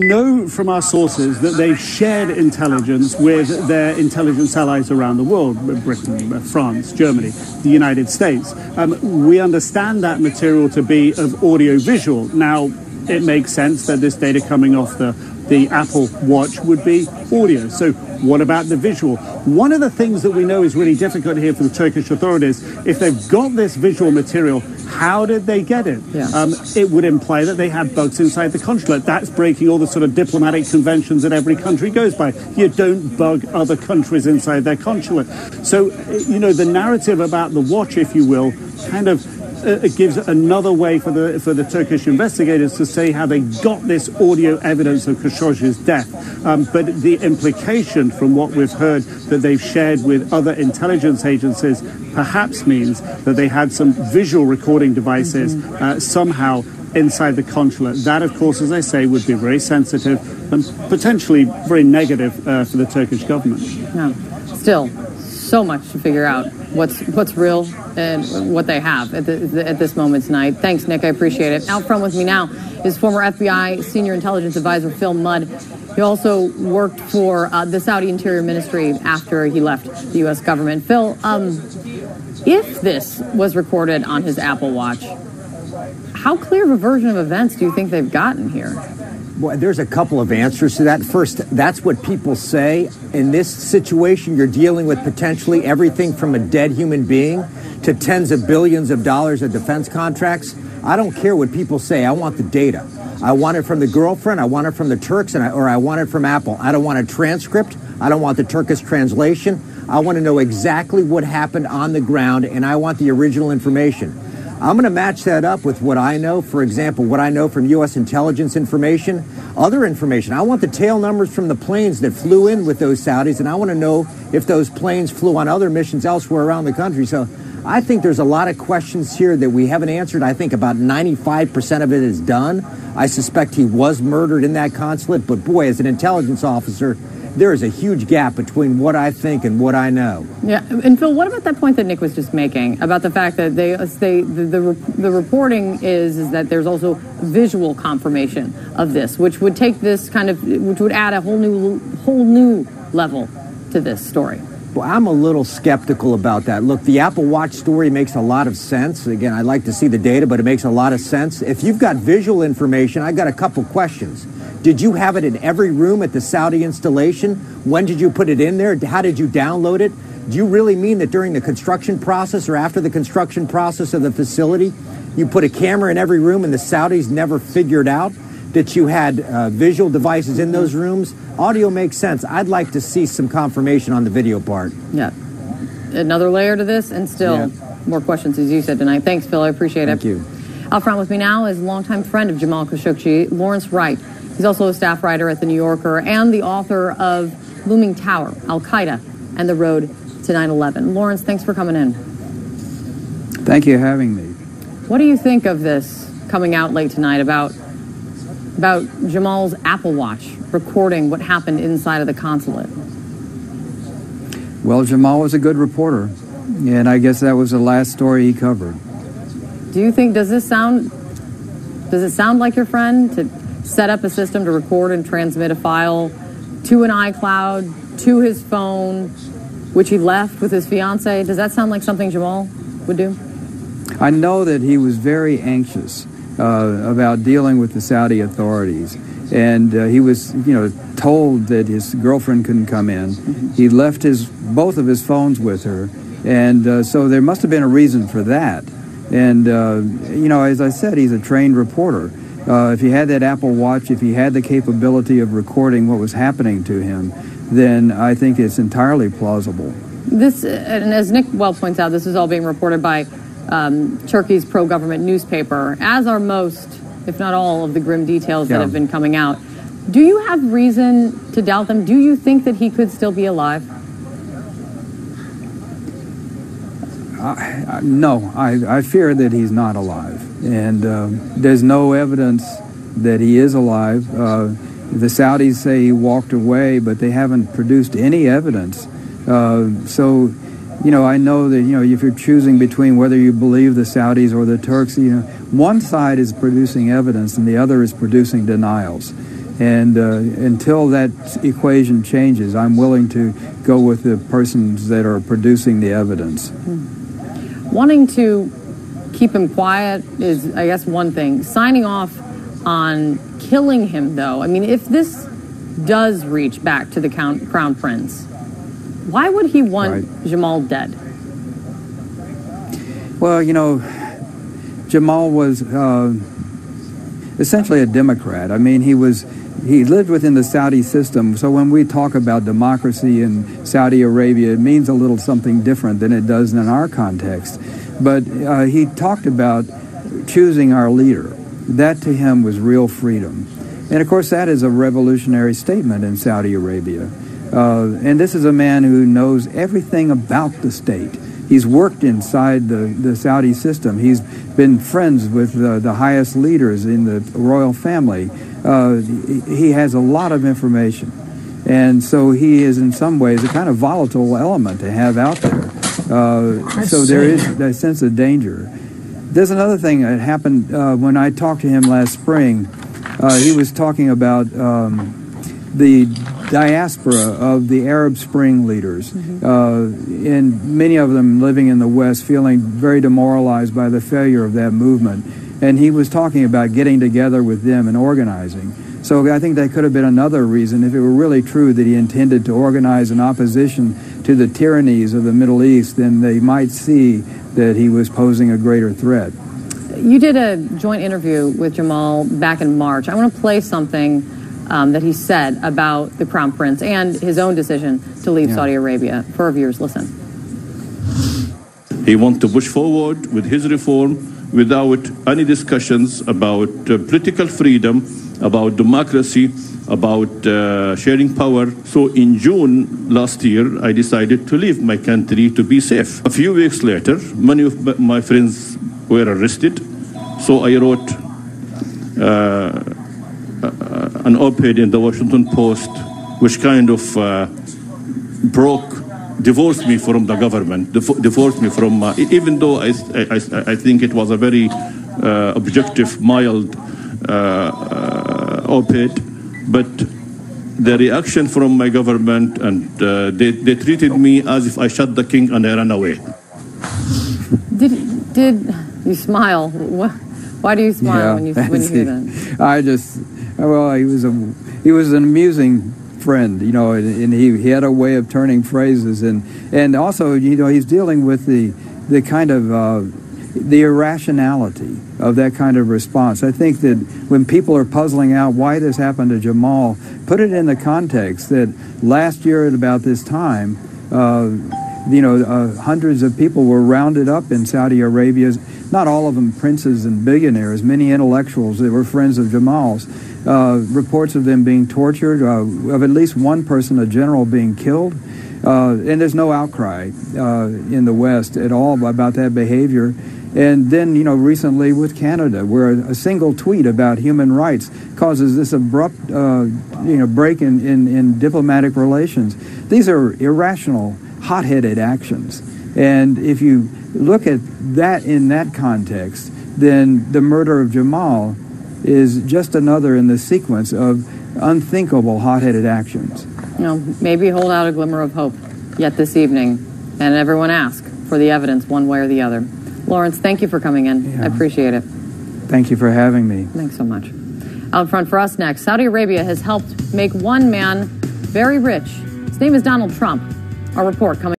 know from our sources that they've shared intelligence with their intelligence allies around the world, Britain, France, Germany, the United States. We understand that material to be of audio-visual. Now, it makes sense that this data coming off the Apple Watch would be audio. So what about the visual? One of the things that we know is really difficult here for the Turkish authorities, if they've got this visual material, how did they get it? Yeah. It would imply that they had bugs inside the consulate. That's breaking all the sort of diplomatic conventions that every country goes by. You don't bug other countries inside their consulate. So, the narrative about the watch, if you will, kind of it gives another way for the Turkish investigators to say how they got this audio evidence of Khashoggi's death. But the implication from what we've heard that they've shared with other intelligence agencies perhaps means that they had some visual recording devices somehow inside the consulate. That, of course, as I say, would be very sensitive and potentially very negative for the Turkish government. Yeah. Still, so much to figure out what's real and what they have at this moment tonight. Thanks, Nick. I appreciate it. Out front with me now is former FBI Senior Intelligence Advisor Phil Mudd. He also worked for the Saudi Interior Ministry after he left the U.S. government. Phil, if this was recorded on his Apple Watch, how clear of a version of events do you think they've gotten here? Well, there's a couple of answers to that. First, that's what people say. In this situation, you're dealing with potentially everything from a dead human being to tens of billions of dollars of defense contracts. I don't care what people say. I want the data. I want it from the girlfriend. I want it from the Turks, or I want it from Apple. I don't want a transcript. I don't want the Turkish translation. I want to know exactly what happened on the ground, and I want the original information. I'm going to match that up with what I know. For example, what I know from U.S. intelligence information, other information. I want the tail numbers from the planes that flew in with those Saudis, and I want to know if those planes flew on other missions elsewhere around the country. So I think there's a lot of questions here that we haven't answered. I think about 95% of it is done. I suspect he was murdered in that consulate, but boy, as an intelligence officer, there is a huge gap between what I think and what I know. Yeah, and Phil, what about that point that Nick was just making about the fact that the reporting is that there's also visual confirmation of this, which would take this which would add a whole new level to this story? Well, I'm a little skeptical about that. Look, the Apple Watch story makes a lot of sense. Again, I'd like to see the data, but it makes a lot of sense. If you've got visual information, I've got a couple questions. Did you have it in every room at the Saudi installation? When did you put it in there? How did you download it? Do you really mean that during the construction process or after the construction process of the facility, you put a camera in every room and the Saudis never figured out that you had visual devices in those rooms? Audio makes sense. I'd like to see some confirmation on the video part. Yeah. Another layer to this, and still more questions, as you said tonight. Thanks, Phil. I appreciate it. Thank you. Out front with me now is longtime friend of Jamal Khashoggi, Lawrence Wright. He's also a staff writer at The New Yorker and the author of Looming Tower, Al-Qaeda, and the Road to 9/11. Lawrence, thanks for coming in. Thank you for having me. What do you think of this coming out late tonight about Jamal's Apple Watch recording what happened inside of the consulate? Well, Jamal was a good reporter, and I guess that was the last story he covered. Do you think, does it sound like your friend to set up a system to record and transmit a file to an iCloud, to his phone, which he left with his fiancée? Does that sound like something Jamal would do? I know that he was very anxious about dealing with the Saudi authorities, and he was, told that his girlfriend couldn't come in. He left both of his phones with her, and so there must have been a reason for that. And as I said, he's a trained reporter. If he had that Apple Watch, if he had the capability of recording what was happening to him, then I think it's entirely plausible. This, and as Nick well points out, this is all being reported by Turkey's pro-government newspaper, as are most, if not all, of the grim details that have been coming out. Do you have reason to doubt them? Do you think that he could still be alive? No, I fear that he's not alive. And there's no evidence that he is alive. The Saudis say he walked away, but they haven't produced any evidence. So, I know that, if you're choosing between whether you believe the Saudis or the Turks, one side is producing evidence and the other is producing denials. And until that equation changes, I'm willing to go with the persons that are producing the evidence. Wanting to keep him quiet is, I guess, one thing. Signing off on killing him, though, I mean, if this does reach back to the Crown Prince, why would he want Jamal dead? Well, you know, Jamal was essentially a Democrat. I mean, he lived within the Saudi system. So when we talk about democracy in Saudi Arabia, it means a little something different than it does in our context. But he talked about choosing our leader. That to him was real freedom. And of course, that is a revolutionary statement in Saudi Arabia. And this is a man who knows everything about the state. He's worked inside the Saudi system. He's been friends with the highest leaders in the royal family. He has a lot of information. And so he is in some ways a kind of volatile element to have out there. So there is that sense of danger. There's another thing that happened when I talked to him last spring. He was talking about the diaspora of the Arab Spring leaders, and many of them living in the West feeling very demoralized by the failure of that movement. And he was talking about getting together with them and organizing. So I think that could have been another reason, if it were really true that he intended to organize an opposition to the tyrannies of the Middle East, then they might see that he was posing a greater threat. You did a joint interview with Jamal back in March. I want to play something that he said about the Crown Prince and his own decision to leave Saudi Arabia. For our viewers, listen. He wants to push forward with his reform without any discussions about political freedom, about democracy, about sharing power. So in June last year, I decided to leave my country to be safe. A few weeks later, many of my friends were arrested. So I wrote an op-ed in the Washington Post, which kind of divorced me from the government, divorced me from, even though I think it was a very objective, mild op-ed, but the reaction from my government, and they treated me as if I shot the king and I ran away. Did you smile? Why do you smile when you hear that? Well, he was an amusing friend, you know, and he had a way of turning phrases, and also, you know, he's dealing with the kind of the irrationality of that kind of response. I think that when people are puzzling out why this happened to Jamal, put it in the context that last year at about this time, hundreds of people were rounded up in Saudi Arabia, not all of them princes and billionaires, many intellectuals that were friends of Jamal's. Reports of them being tortured, of at least one person, a general, being killed. And there's no outcry in the West at all about that behavior. And then, you know, recently with Canada, where a single tweet about human rights causes this abrupt, break in diplomatic relations. These are irrational, hot-headed actions. And if you look at that in that context, then the murder of Jamal is just another in the sequence of unthinkable hot-headed actions. You know, maybe hold out a glimmer of hope yet this evening, and everyone ask for the evidence one way or the other. Lawrence, thank you for coming in. I appreciate it. Thank you for having me. Thanks so much. Out front for us next, Saudi Arabia has helped make one man very rich. His name is Donald Trump. Our report coming